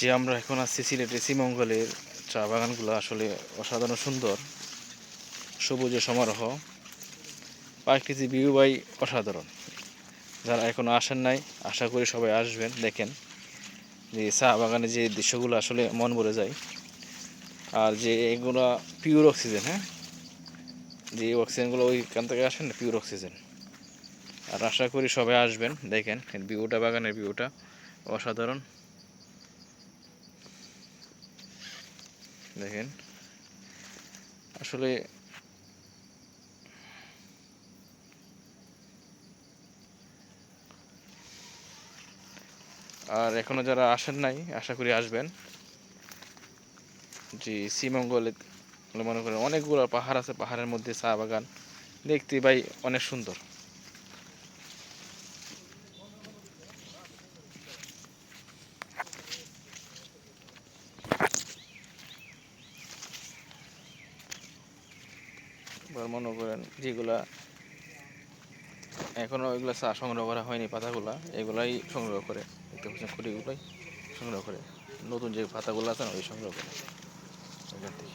যে আমরা এখন আছি সিলেটে শ্রীমঙ্গলের চা বাগানগুলো আসলে অসাধারণ সুন্দর, সবুজে সমারোহ, প্রাকৃতিক ভিউ বাই অসাধারণ। যারা এখনো আসেন নাই, আশা করি সবাই আসবেন, দেখেন যে চা বাগানে যে দৃশ্যগুলো আসলে মন ভরে যায়। আর যে এগুলো পিওর অক্সিজেন, হ্যাঁ, যে অক্সিজেনগুলো ওইখান থেকে আসেন না, পিওর অক্সিজেন। আর আশা করি সবাই আসবেন, দেখেন ভিউটা, বাগানের ভিউটা অসাধারণ। দেখেন আসলে আর এখনো যারা আসেন নাই, আশা করি আসবেন। যে শ্রীমঙ্গলে মনে করেন অনেকগুলো পাহাড় আছে, পাহাড়ের মধ্যে চা বাগান দেখতে ভাই অনেক সুন্দর। এবার মনে করেন যেগুলা এখনো ওইগুলো চা সংগ্রহ করা হয়নি, পাতাগুলা এগুলাই সংগ্রহ করে, দেখতে পাচ্ছেন খুঁটিগুলোই সংগ্রহ করে, নতুন যে পাতাগুলো আছে না ওই সংগ্রহ করে এখান থেকে।